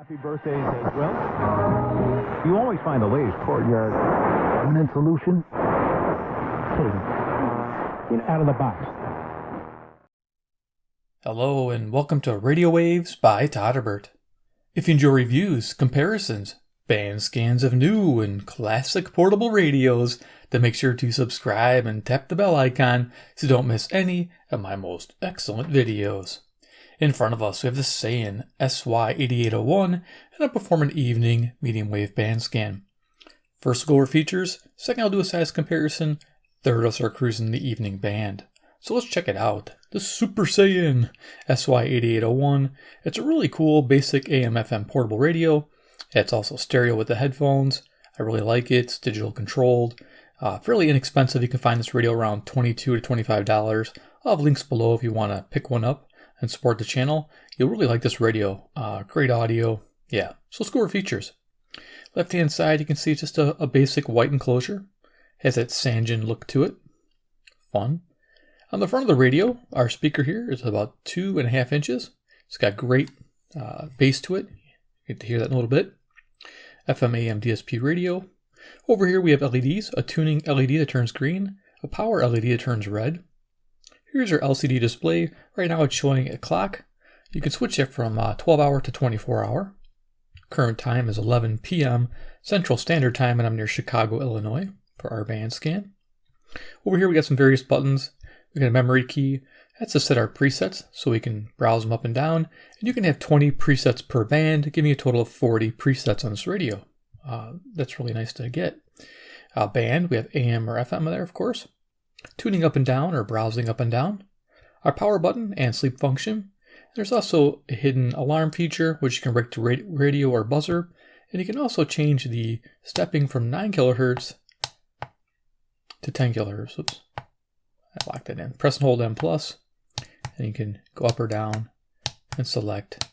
Happy birthdays as well. You always find the latest courtyard permanent solution. Out of the box. Hello and welcome to Radio Waves by Todderbert. If you enjoy reviews, comparisons, band scans of new and classic portable radios, then make sure to subscribe and tap the bell icon so you don't miss any of my most excellent videos. In front of us we have the Sayin SY-8801 and a Performant Evening medium wave band scan. First we'll go over features, second I'll do a size comparison, third I'll start cruising the evening band. So let's check it out. The Super Sayin SY-8801. It's a really cool basic AM/FM portable radio. It's also stereo with the headphones. I really like it. It's digital controlled. Fairly inexpensive. You can find this radio around $22 to $25. I'll have links below if you want to pick one up and support the channel. You'll really like this radio. Great audio. Yeah. So let's go over features. Left hand side you can see it's just a basic white enclosure. Has that Sayin look to it. Fun. On the front of the radio, our speaker here is about 2.5 inches. It's got great bass to it. You get to hear that in a little bit. FM AM DSP radio. Over here we have LEDs, a tuning LED that turns green, a power LED that turns red. Here's our LCD display. Right now it's showing a clock. You can switch it from 12 hour to 24 hour. Current time is 11 p.m. Central Standard Time, and I'm near Chicago, Illinois for our band scan. Over here we got some various buttons. We got a memory key. That's to set our presets so we can browse them up and down. And you can have 20 presets per band, giving you a total of 40 presets on this radio. That's really nice to get. Band, we have AM or FM there, of course. Tuning up and down or browsing up and down. Our power button and sleep function. There's also a hidden alarm feature, which you can rig to radio or buzzer. And you can also change the stepping from 9 kilohertz to 10 kilohertz. Oops. I locked it in. Press and hold M+, and you can go up or down and select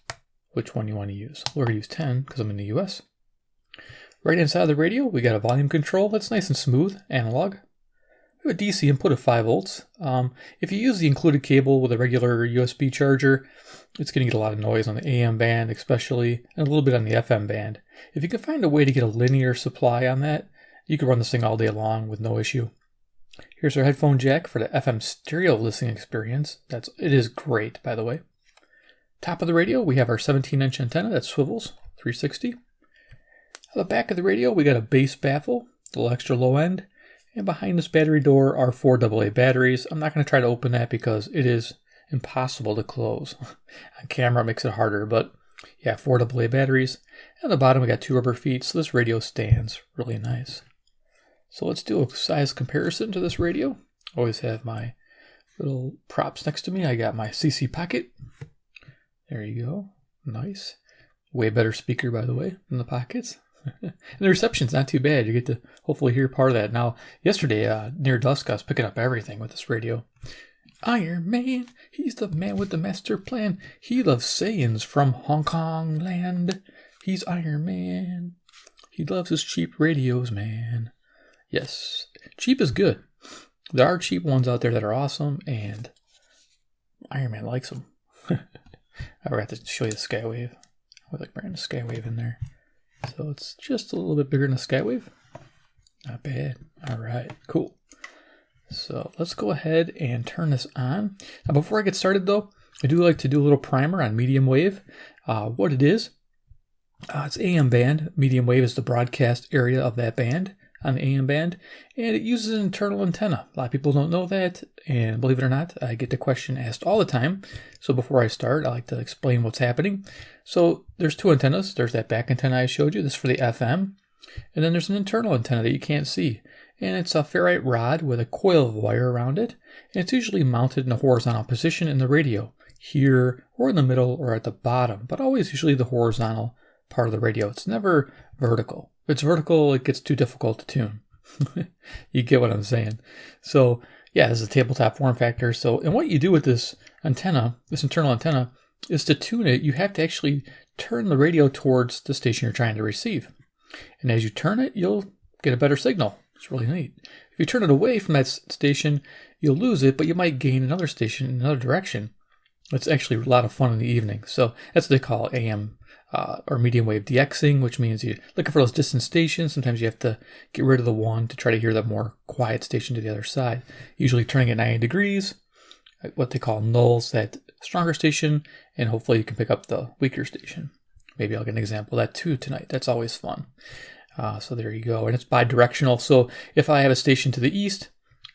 which one you want to use. We're going to use 10 because I'm in the US. Right inside of the radio, we got a volume control. That's nice and smooth, analog. We have a DC input of 5 volts. If you use the included cable with a regular USB charger, it's going to get a lot of noise on the AM band especially, and a little bit on the FM band. If you can find a way to get a linear supply on that, you can run this thing all day long with no issue. Here's our headphone jack for the FM stereo listening experience. It is great, by the way. Top of the radio, we have our 17-inch antenna that swivels 360. On the back of the radio, we got a bass baffle, a little extra low end. And behind this battery door are 4 AA batteries. I'm not going to try to open that because it is impossible to close. On camera it makes it harder, but yeah, 4 AA batteries. And on the bottom we got 2 rubber feet, so this radio stands really nice. So let's do a size comparison to this radio. Always have my little props next to me. I got my CC pocket. There you go. Nice. Way better speaker, by the way, than the pockets. And the reception's not too bad. You get to hopefully hear part of that. Now, yesterday, near dusk, I was picking up everything with this radio. Iron Man, he's the man with the master plan. He loves Sayins from Hong Kong land. He's Iron Man. He loves his cheap radios, man. Yes, cheap is good. There are cheap ones out there that are awesome, and Iron Man likes them. I forgot to show you the Skywave. I would like bringing the Skywave in there. So it's just a little bit bigger than the Skywave. Not bad. All right, cool. So let's go ahead and turn this on. Now, before I get started, though, I do like to do a little primer on medium wave. What it is, it's AM band. Medium wave is the broadcast area of that band on the AM band, and it uses an internal antenna. A lot of people don't know that, and believe it or not, I get the question asked all the time. So before I start, I like to explain what's happening. So there's 2 antennas. There's that back antenna I showed you. This is for the FM. And then there's an internal antenna that you can't see. And it's a ferrite rod with a coil of wire around it. And it's usually mounted in a horizontal position in the radio, here or in the middle or at the bottom, but always usually the horizontal part of the radio. It's never vertical. If it's vertical, it gets too difficult to tune. You get what I'm saying. So yeah, this is a tabletop form factor. So, and what you do with this antenna, this internal antenna, is to tune it, you have to actually turn the radio towards the station you're trying to receive. And as you turn it, you'll get a better signal. It's really neat. If you turn it away from that station, you'll lose it, but you might gain another station in another direction. It's actually a lot of fun in the evening. So that's what they call AM or medium wave DXing, which means you're looking for those distant stations. Sometimes you have to get rid of the one to try to hear the more quiet station to the other side. Usually turning at 90 degrees, what they call nulls, that stronger station, and hopefully you can pick up the weaker station. Maybe I'll get an example of that too tonight. That's always fun. So there you go. And it's bidirectional. So if I have a station to the east,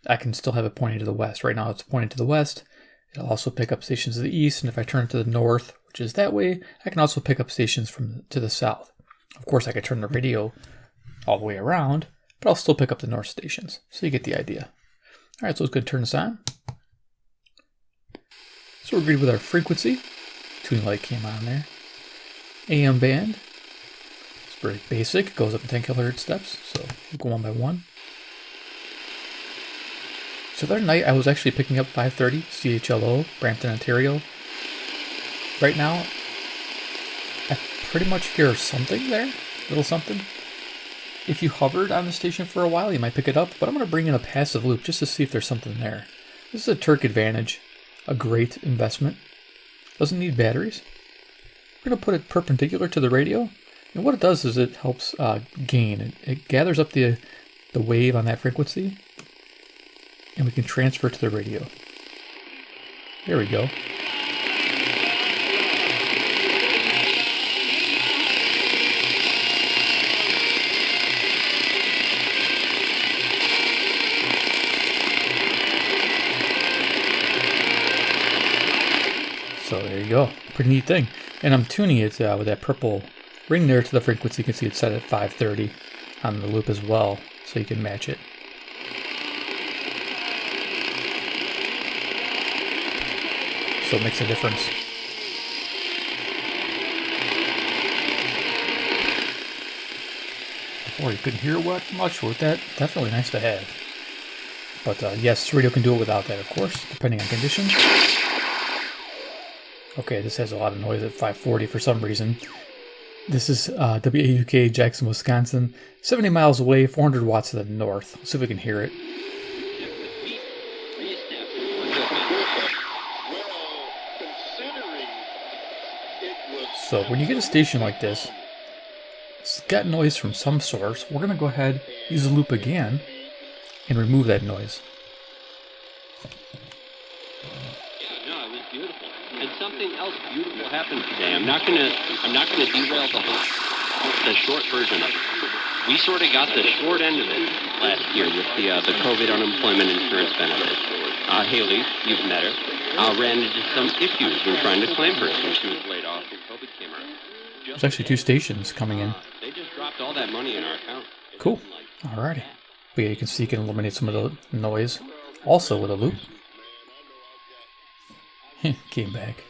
I can still have it pointing to the west. Right now it's pointing to the west. It'll also pick up stations to the east. And if I turn it to the north, which is that way, I can also pick up stations to the south. Of course, I could turn the radio all the way around, but I'll still pick up the north stations. So you get the idea. All right, so let's go ahead and turn this on. So we're good with our frequency. Tuning light came on there. AM band. It's very basic. It goes up in 10 kilohertz steps. So we'll go one by one. So the other night I was actually picking up 530 CHLO, Brampton, Ontario. Right now, I pretty much hear something there. A little something. If you hovered on the station for a while, you might pick it up. But I'm going to bring in a passive loop just to see if there's something there. This is a Terk Advantage. A great investment. Doesn't need batteries. We're going to put it perpendicular to the radio. And what it does is it helps gain. It gathers up the wave on that frequency. And we can transfer it to the radio. There we go. So there you go. Pretty neat thing. And I'm tuning it with that purple ring there to the frequency. You can see it's set at 530 on the loop as well, so you can match it. So it makes a difference. Before you couldn't hear much with that. Definitely nice to have. But yes, this radio can do it without that, of course, depending on conditions. Okay, this has a lot of noise at 540 for some reason. This is WAUK, Jackson, Wisconsin. 70 miles away, 400 watts to the north. Let's see if we can hear it. So when you get a station like this, it's got noise from some source. We're going to go ahead, use the loop again, and remove that noise. Something else beautiful happened today. I'm not gonna derail the short version of it. We sort of got the short end of it last year with the COVID unemployment insurance benefit. Haley, you've met her, ran into some issues when trying to claim her since she was laid off and COVID came around. There's actually 2 stations coming in. They just dropped all that money in our account. Cool. Alrighty. But yeah, you can see you can eliminate some of the noise also with a loop. Came back.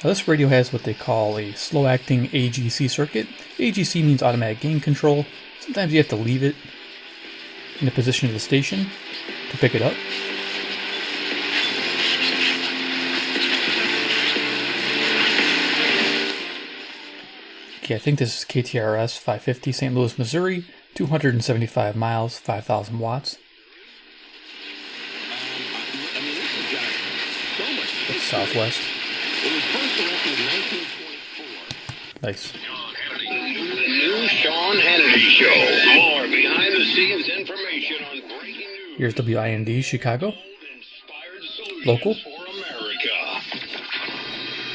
Now this radio has what they call a slow-acting AGC circuit. AGC means automatic gain control. Sometimes you have to leave it in the position of the station to pick it up. Okay, I think this is KTRS 550, St. Louis, Missouri. 275 miles, 5,000 watts. It's southwest. Nice. New Sean Hannity Show. More behind-the-scenes information on breaking news. Here's WIND, Chicago. Local. For America.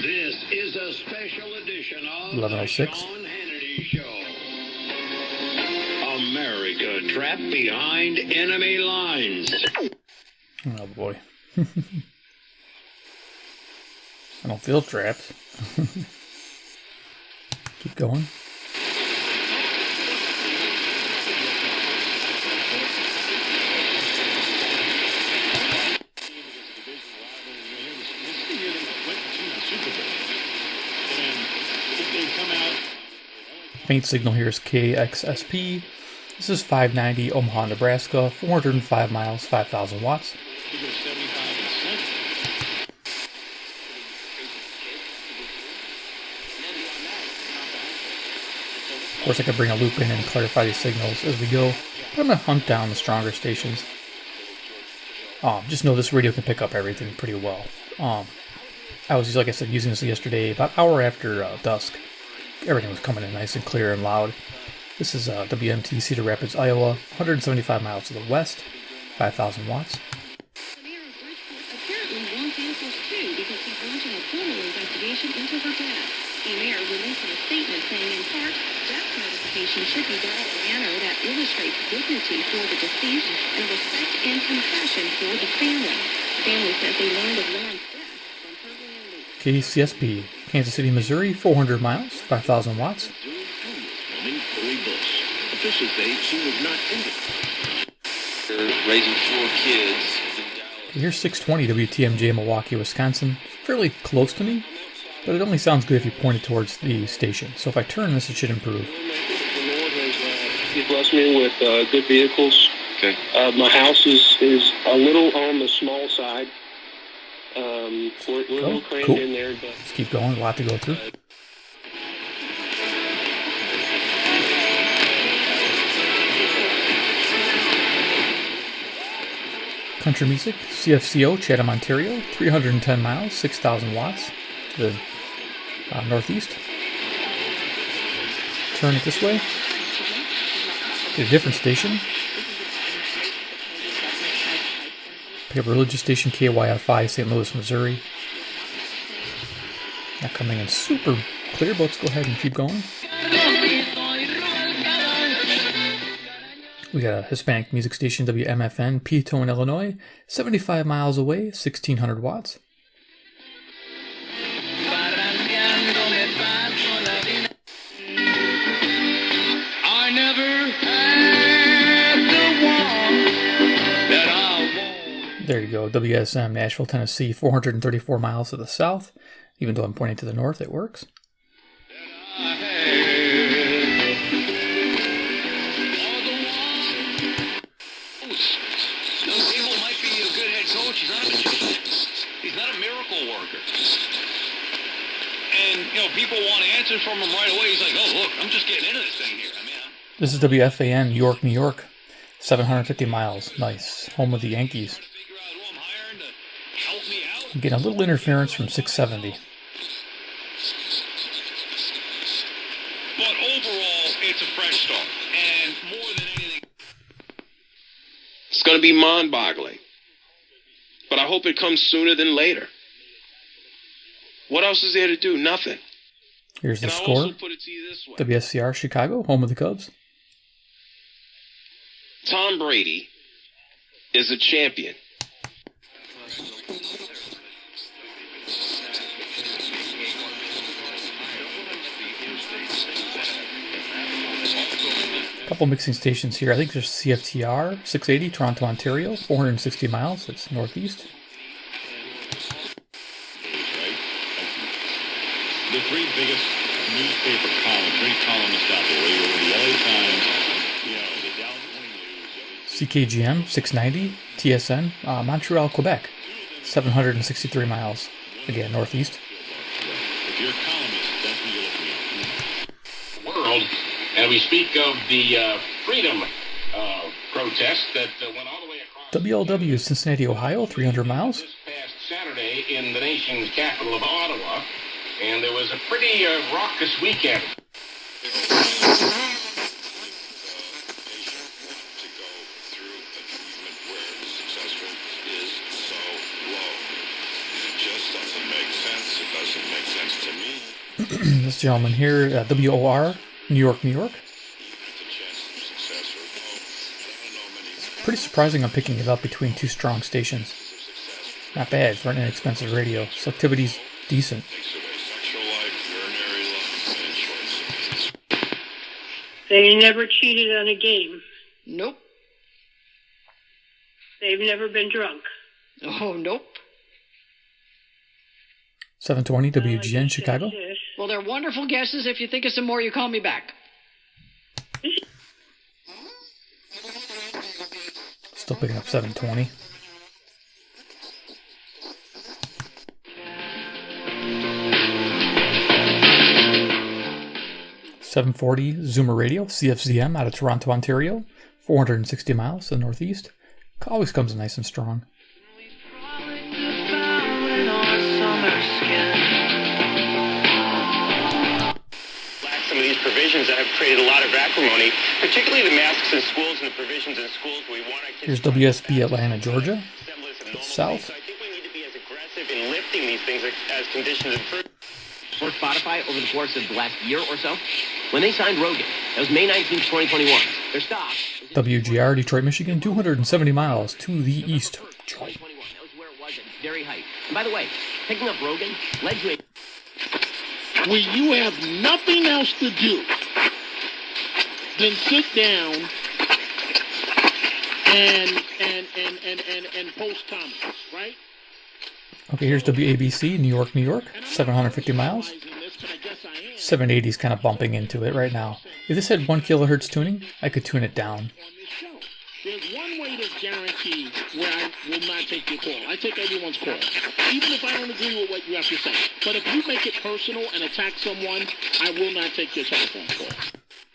This is a special edition of 1106. Sean Hannity Show. America trapped behind enemy lines. Oh boy. I don't feel trapped. Keep going. Faint signal here is KXSP. This is 590 Omaha, Nebraska, 405 miles, 5,000 watts. Of course, I could bring a loop in and clarify these signals as we go, but I'm going to hunt down the stronger stations. Just know this radio can pick up everything pretty well. I was, like I said, using this yesterday, about an hour after dusk. Everything was coming in nice and clear and loud. This is WMT Cedar Rapids, Iowa, 175 miles to the west, 5,000 watts. The mayor of Bridgeport apparently wants answers too because he's launching a formal investigation into her death. The mayor releasing a statement saying, in part, death notification should be done in a manner that illustrates dignity for the deceased and respect and compassion for the family. The family says they learned of Lauren's death from her landing. KCSB, Kansas City, Missouri, 400 miles, 5,000 watts. Officials say she was not injured. Raising 4 kids. Here's 620 WTMJ, Milwaukee, Wisconsin. Fairly close to me, but it only sounds good if you point it towards the station. So if I turn this, it should improve. The Lord has blessed me with good vehicles. Okay. My house is a little on the small side. We're a little crammed cool. in there, but Let's keep going. A lot to go through. Country music, CFCO, Chatham, Ontario, 310 miles, 6,000 watts to the northeast. Turn it this way. Get a different station. Pick up a religious station, KYFI, St. Louis, Missouri. Not coming in super clear, but let's go ahead and keep going. We got a Hispanic music station, WMFN, Peatone, Illinois, 75 miles away, 1,600 watts. I never had the one that I want. There you go, WSM, Nashville, Tennessee, 434 miles to the south. Even though I'm pointing to the north, it works. He's not a miracle worker. And, people want answers from him right away. He's like, oh, look, I'm just getting into this thing here. This is WFAN, New York, New York. 750 miles. Nice. Home of the Yankees. I'm getting a little interference from 670. But overall, it's a fresh start. And more than anything, it's going to be mind-boggling. But I hope it comes sooner than later. What else is there to do? Nothing. Here's the And I'll score. also put it to you this way. WSCR Chicago, home of the Cubs. Tom Brady is a champion. Couple mixing stations here. I think there's CFTR 680, Toronto, Ontario, 460 miles. That's northeast. The 3 biggest newspaper columnists out there, the LA Times, the Dallas Morning News. CKGM 690, TSN, Montreal, Quebec, 763 miles. Again, northeast. If you're a columnist, that's what you're looking at. World, and we speak of the freedom protest that went all the way across WLW Cincinnati, Ohio, 300 miles. this past Saturday in the nation's capital of Ottawa, and there was a pretty raucous weekend. This gentleman here, WOR, New York, New York. It's pretty surprising I'm picking it up between 2 strong stations. Not bad for an inexpensive radio. Selectivity's decent. They never cheated on a game. Nope. They've never been drunk. Oh, nope. 720 WGN, Chicago. Well, they're wonderful guesses. If you think of some more, you call me back. Still picking up 720. .740 Zoomer Radio, CFZM out of Toronto, Ontario, 460 miles to the northeast. Always comes in nice and strong. Some of these provisions that have created a lot of acrimony, particularly the masks in schools and the provisions in schools. We want our kids. Here's WSB Atlanta, Georgia. South. I think we need to be as aggressive in lifting these things as conditions improve. For Spotify over the course of the last year or so, when they signed Rogan, that was May 19th, 2021. Their stock. WGR, Detroit, Michigan, 270 miles to the east. Detroit. That was where it was at its very height. And by the way, picking up Rogan led to a. Where you have nothing else to do than sit down and post comments, right? Okay, here's WABC, New York, New York, 750 miles. 780 is kind of bumping into it right now. If this had 1 kilohertz tuning, I could tune it down. There's one way to guarantee where I will not take your call. I take everyone's call, even if I don't agree with what you have to say. But if you make it personal and attack someone, I will not take your telephone call.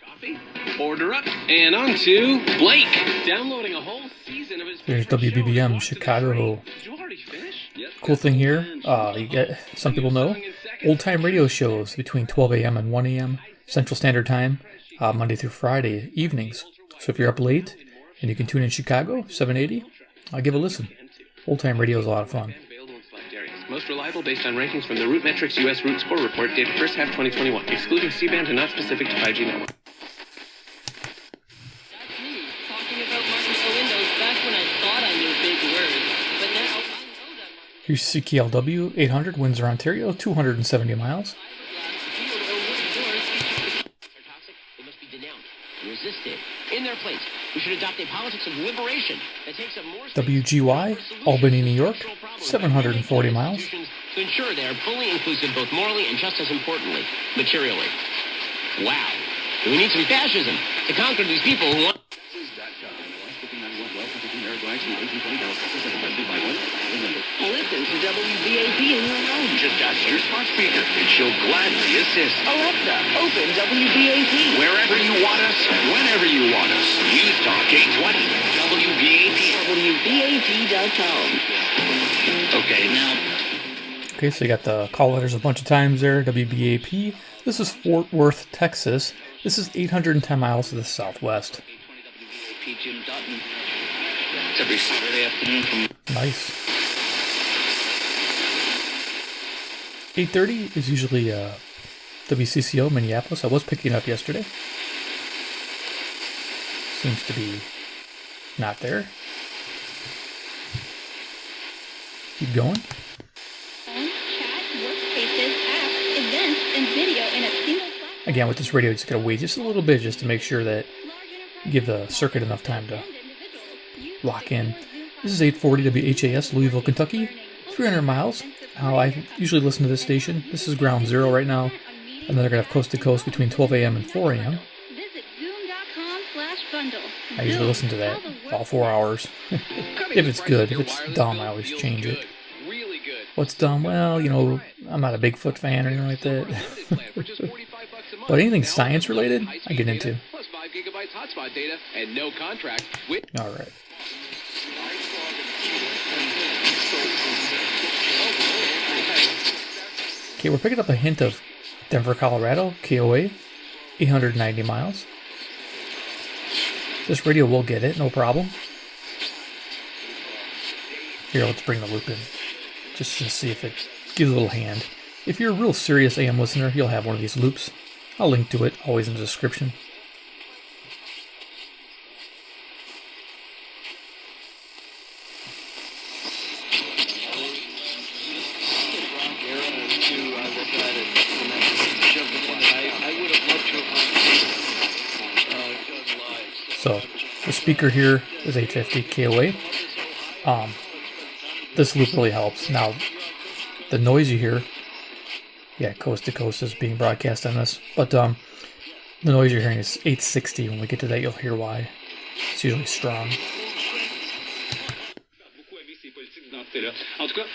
Coffee? Order up. And on to Blake, downloading a whole season of his... Here's WBBM, Chicago. Did you already finish? Yep. Cool thing here, you get, some people know, old-time radio shows between 12 a.m. and 1 a.m. Central Standard Time, Monday through Friday evenings. So if you're up late, and you can tune in Chicago, 780. I'll give a listen. Old-time radio is a lot of fun. Most reliable based on rankings from the Root Metrics U.S. Root Score Report dated first half 2021, excluding C-band and not specific to 5G network. That's me, talking about Microsoft Windows back when I thought I knew big words. But now I know that Here's CKLW, 800, Windsor, Ontario, 270 miles. They must be denounced, resisted. In their place, we should adopt a politics of liberation that takes up more WGY, Albany, New York, 740 miles. to ensure they are fully inclusive both morally and just as importantly, materially. Wow. Do we need some fascism to conquer these people who want... Listen to WBAP in your home. Just ask your smart speaker, and she'll gladly assist. Alexa, open WBAP. Wherever you want us, whenever you want us. News Talk 820, WBAP. WBAP.com. Okay, now. Okay, so you got the call letters a bunch of times there, WBAP. This is Fort Worth, Texas. This is 810 miles to the southwest. Jim Dutton. It's every Saturday afternoon from... Nice. 8:30 is usually WCCO, Minneapolis. I was picking it up yesterday. Seems to be not there. Keep going. Phone, chat, workspaces, apps, events, and video in a single platform. Again, with this radio, you just gotta wait just a little bit just to make sure that you give the circuit enough time to lock in. This is 840 WHAS, Louisville, Kentucky, 300 miles. I usually listen to this station. This is ground zero right now, and then they're gonna have coast to coast between 12 a.m. and 4 a.m. Visit zoom.com/bundle. I usually listen to that all 4 hours. If it's good. If it's dumb, I always change it. What's dumb? Well, you know, I'm not a Bigfoot fan or anything like that. But anything science related, I get into. Plus 5 gigabytes hotspot data and no contract with... All right. Okay, we're picking up a hint of Denver, Colorado, KOA, 890 miles. This radio will get it, no problem. Here, let's bring the loop in, just to see if it gives a little hand. If you're a real serious AM listener, you'll have one of these loops. I'll link to it, always in the description. So, the speaker here is 850 KOA. This loop really helps. Now, the noise you hear, yeah, coast to coast is being broadcast on this, but the noise you're hearing is 860. When we get to that, you'll hear why. It's usually strong. En tout cas,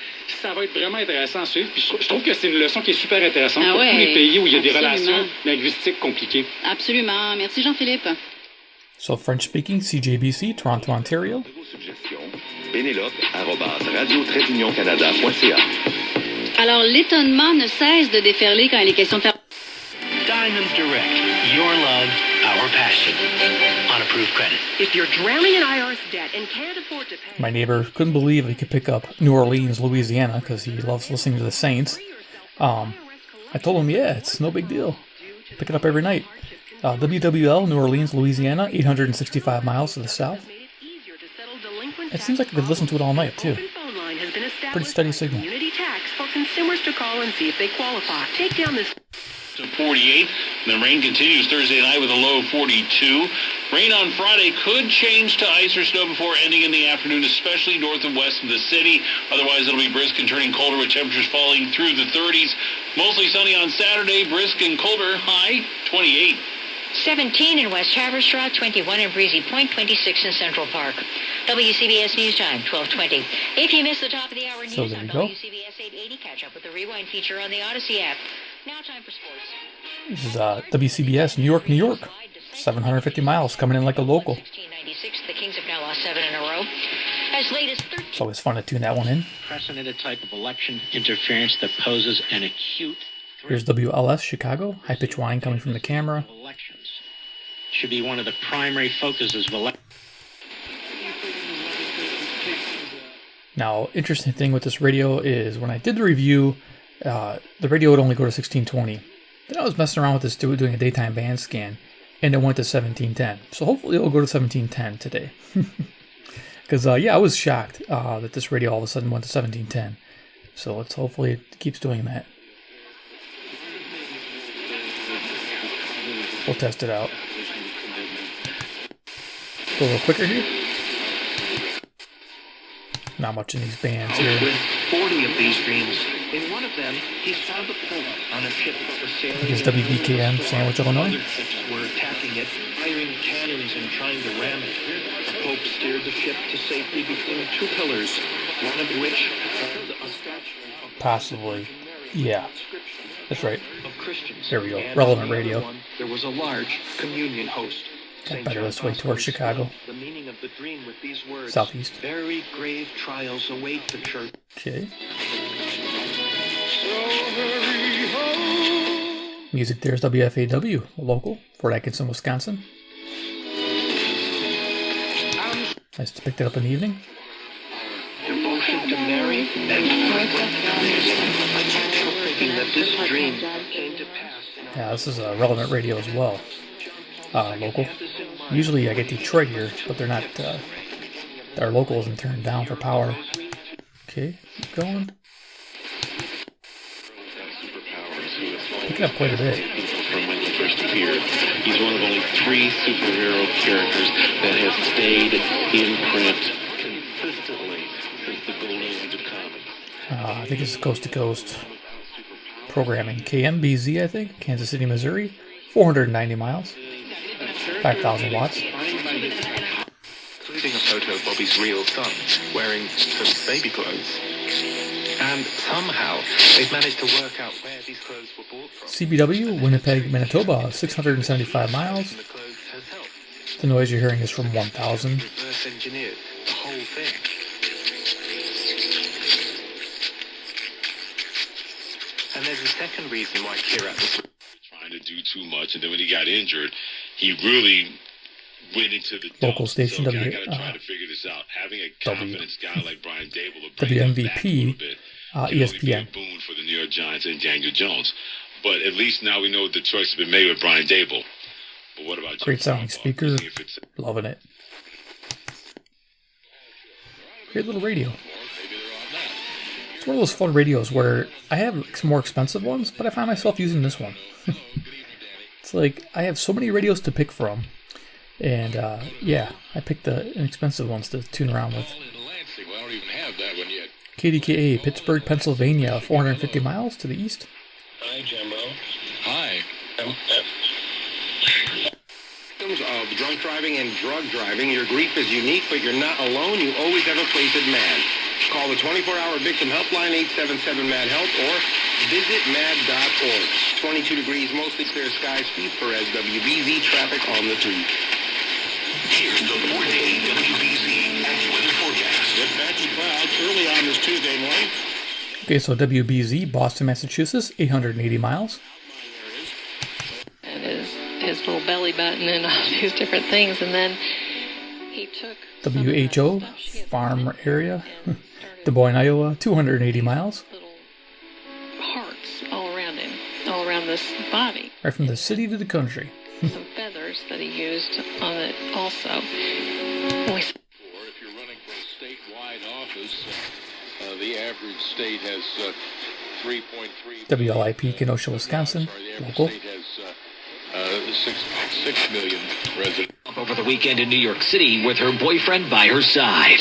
ça va être vraiment intéressant à suivre. Puis je trouve que c'est une leçon qui est super intéressante pour tous les pays où il y a des relations linguistiques compliquées. Absolument. Merci Jean-Philippe. So French speaking, CJBC, Toronto, Ontario. Pénélope@radio-canada.ca. Alors, l'étonnement ne cesse de déferler quand il est question de faire... Diamonds Direct. Your love, our passion. On approved credit. If you're drowning in IRS debt and can't afford to pay... My neighbor couldn't believe he could pick up New Orleans, Louisiana, because he loves listening to the Saints. I told him, yeah, it's no big deal. Pick it up every night. WWL, New Orleans, Louisiana, 865 miles to the south. It seems like I could listen to it all night, too. Pretty steady signal. Community tax for consumers to call and see if they qualify. Take down this... To 48. The rain continues Thursday night with a low of 42. Rain on Friday could change to ice or snow before ending in the afternoon, especially north and west of the city. Otherwise, it'll be brisk and turning colder with temperatures falling through the 30s. Mostly sunny on Saturday, brisk and colder, high 28. 17 in West Haverstraw, 21 in Breezy Point, 26 in Central Park. WCBS News Time, 12:20. If you missed the top of the hour news on WCBS 880, catch up with the Rewind feature on the Odyssey app. Now time for sports. This is WCBS, New York, New York. 750 miles, coming in like a local. 1696, the Kings have now lost 7 in a row. As late as 13... It's always fun to tune that one in. Precedented type of election interference that poses an acute... Here's WLS, Chicago. High-pitch whine coming from the camera. Elections should be one of the primary focuses of elections. Now, interesting thing with this radio is when I did the review, the radio would only go to 1620. Then I was messing around with this doing a daytime band scan, and it went to 1710. So hopefully it'll go to 1710 today. Because, yeah, I was shocked that this radio all of a sudden went to 1710. So let's hopefully it keeps doing that. We'll test it out. Go a little quicker here. Not much in these bands here. With 40 of these dreams, in one of them, he found a Pope on a ship that was sailing. I think it's WBKM, Sandwich, Illinois. Other ships were attacking it, firing cannons and trying to ram it. The Pope steered the ship to safety between two pillars, one of which held a statue of... Possibly. Yeah. That's right. Of Christians. There we go. Relevant radio. There was a large communion host. Got better this way towards Chicago. The meaning of the dream with these words. Southeast. Very grave trials await the church. Okay. Music there is WFAW, local, Fort Atkinson, Wisconsin. Nice to pick that up in the evening. Devotion to Mary and thinking that this dream came to pass. Yeah, this is a relevant radio as well. Local. Usually I get Detroit here, but they're not, our local isn't turned down for power. Okay, keep going. Picking up quite a bit. From when he first appeared, he's one of only 3 superhero characters that has stayed in print consistently since the golden age of comedy. I think it's Coast to Coast programming. KMBZ, I think, Kansas City, Missouri. 490 miles. 5,000 watts. Including a photo of Bobby's real son wearing some baby clothes. And somehow they've managed to work out where these clothes were bought from. CBW, Winnipeg, Manitoba, 675 miles. The noise you're hearing is from 1,000. Reverse engineered the whole thing. And there's a second reason why Kirat was trying to do too much, and then when he got injured, he really went into the local station I gotta try to figure this out. Having a confidence guy like Brian Dable will bring WMVP, ESPN. Be a boon for the New York Giants and Daniel Jones. But at least now we know the choice has been made with Brian Dable. But what about great sounding speaker? Loving it. Great little radio. It's one of those fun radios where I have more expensive ones, but I find myself using this one. It's like I have so many radios to pick from, and yeah, I picked the inexpensive ones to tune around with. KDKA, Pittsburgh, Pennsylvania, 450 miles to the east. Hi, Jambo. Hi. Victims of drunk driving and drug driving, your grief is unique, but you're not alone. You always have a place at MAD. Call the 24-hour victim helpline, 877-MAD-HELP, or visit mad.org. 22 degrees, mostly clear skies, Steve Perez, WBZ traffic on the 3. Here's the 4-day WBZ weather forecast. With patchy clouds early on this Tuesday morning. Okay, so WBZ, Boston, Massachusetts, 880 miles. And his little belly button and all these different things. And then he took WHO, farm area, Des Moines, Iowa, 280 miles. little hearts all around him, all around this body. Right from the city to the country. Some feathers that he used on it also. Or if you're running for a statewide office, the average state has 3.3. WLIP, Kenosha, Wisconsin, local. State has 6 million residents. Over the weekend in New York City with her boyfriend by her side.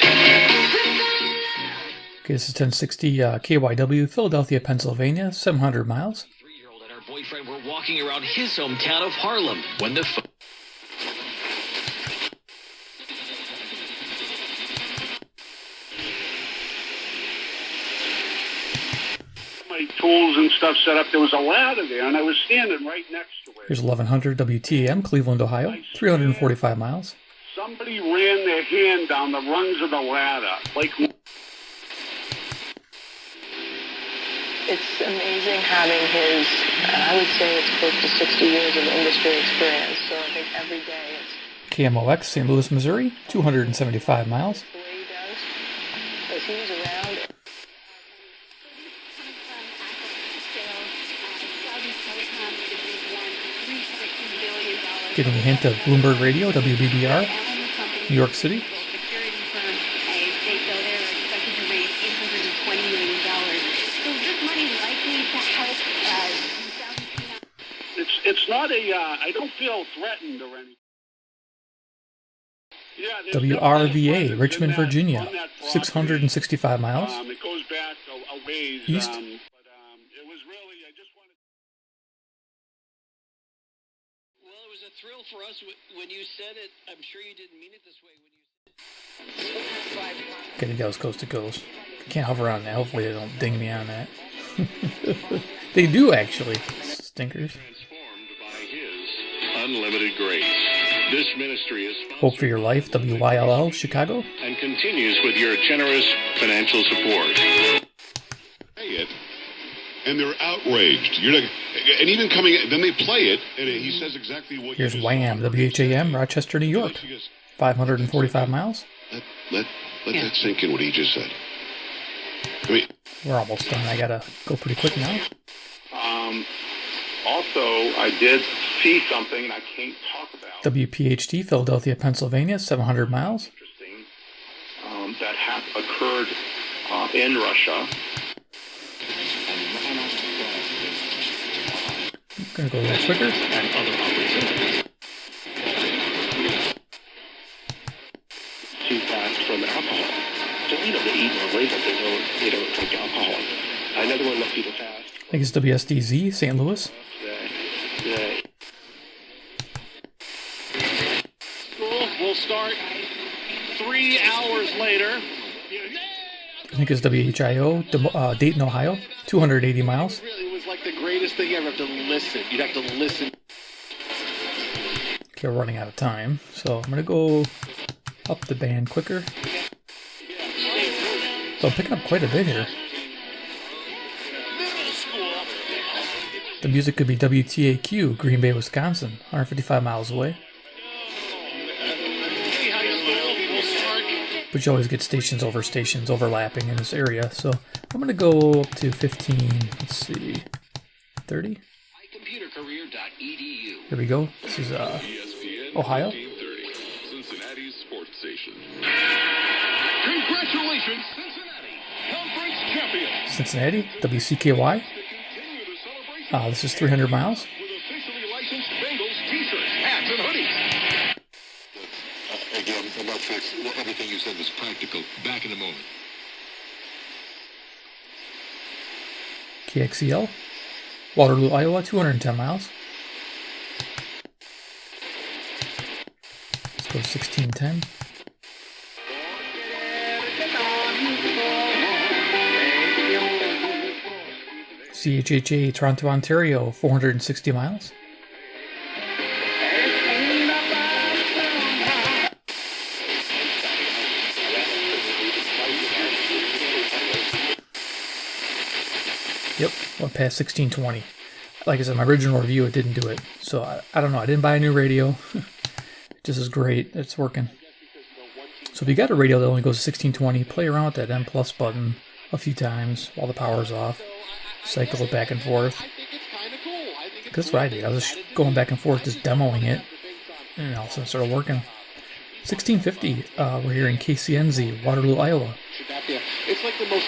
Okay, this is 1060 KYW, Philadelphia, Pennsylvania, 700 miles. And her boyfriend were walking around his hometown of Harlem when the My tools and stuff set up. There was a ladder there, and I was standing right next to it. Here's 1100 WTAM, Cleveland, Ohio, 345 miles. Somebody ran their hand down the rungs of the ladder. Like, It's amazing having his, I would say it's close to 60 years of industry experience. So I think every day it's KMOX, St. Louis, Missouri, 275 miles. the way he does. Because he was around. Getting a hint of Bloomberg Radio, WBBR, New York City. it's not a, I don't feel threatened or anything. Yeah, WRVA, Richmond, Virginia, 665 miles. It goes back a ways. East. But it was really, I just wanted. Well, it was a thrill for us when you said it. I'm sure you didn't mean it this way when you Okay, it goes coast to coast. Can't hover on that. Hopefully they don't ding me on that. They do, actually. Stinkers. Unlimited grace. This ministry is Hope for Your Life, WYLL, Chicago. and continues with your generous financial support. And they're outraged. You're not, and even coming, then they play it, and he says exactly what. Here's Wham, WHAM, Rochester, New York, 545 miles. Let that sink in what he just said. I mean, We're almost done. I gotta go pretty quick now. Also, I did see something I can't talk about. WPHT, Philadelphia, Pennsylvania, 700 miles. That occurred in Russia. I'm gonna go a little quicker. And other opportunities. Too fast from alcohol. So, they eat more label. They don't drink alcohol. Another one left people fast. I think it's WSDZ, St. Louis. School will start 3 hours later. I think it's WHIO, Dayton, Ohio, 280 miles. It was like the greatest thing ever. To listen. You'd have to listen. Okay, we're running out of time, so I'm gonna go up the band quicker. So I'm picking up quite a bit here. The music could be WTAQ, Green Bay, Wisconsin, 155 miles away. But you always get stations over stations overlapping in this area, so I'm going to go up to 15, let's see, 30? Here we go. This is Ohio. Cincinnati Sports Station. Congratulations, Cincinnati, conference champions. Cincinnati, WCKY. This is 300 miles. Officially licensed Bengals t-shirts, hats, and hoodies. again, about this, everything you said was practical. Back in a moment. KXEL, Waterloo, Iowa, 210 miles. Let's go 1610. CHHA, Toronto, Ontario, 460 miles. Yep, went past 1620. Like I said, my original review, it didn't do it. So I don't know. I didn't buy a new radio. This is great. It's working. So if you got a radio that only goes to 1620, play around with that M+ button a few times while the power's off. Cycle it back and forth. That's what I did. I was just going back and forth, just demoing it. And all of a sudden it started working. 1650, we're here in KCNZ, Waterloo, Iowa. It's like the most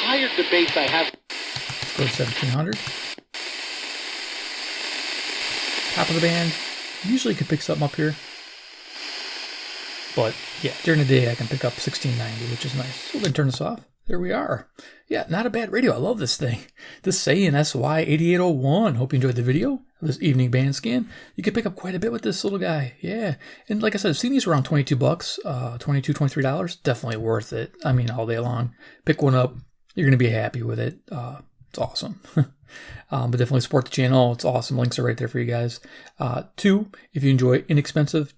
tired debates I have. Let's go to 1700. Top of the band. Usually could pick something up here. But yeah, during the day I can pick up 1690, which is nice. So then turn this off. There we are. Yeah, not a bad radio. I love this thing. This Sayin SY-8801. Hope you enjoyed the video of this evening band scan. You can pick up quite a bit with this little guy. Yeah. And like I said, I've seen these around $22, $22, $23. Definitely worth it. I mean, all day long. Pick one up. You're going to be happy with it. It's awesome. But definitely support the channel. It's awesome. Links are right there for you guys. 2, if you enjoy inexpensive,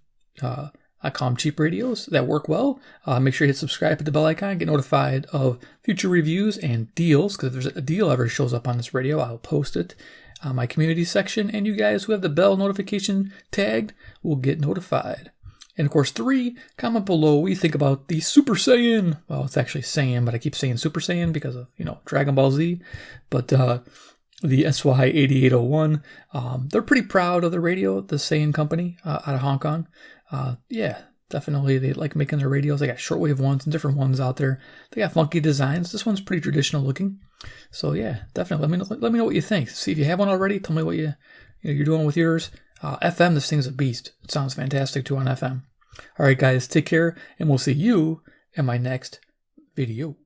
I call them cheap radios that work well, make sure you hit subscribe, hit the bell icon, get notified of future reviews and deals, because if there's a deal ever shows up on this radio, I'll post it on my community section, and you guys who have the bell notification tagged will get notified. And of course, 3, comment below what you think about the Super Saiyan. Well, it's actually Saiyan, but I keep saying Super Saiyan because of, Dragon Ball Z. But the SY-8801, they're pretty proud of the radio, the Sayin company out of Hong Kong. Yeah, definitely they like making their radios. They got shortwave ones and different ones out there. They got funky designs. This one's pretty traditional looking. So yeah, definitely let me know what you think. See if you have one already. Tell me what you're doing with yours. FM, this thing's a beast. It sounds fantastic too on FM. All right, guys, take care, and we'll see you in my next video.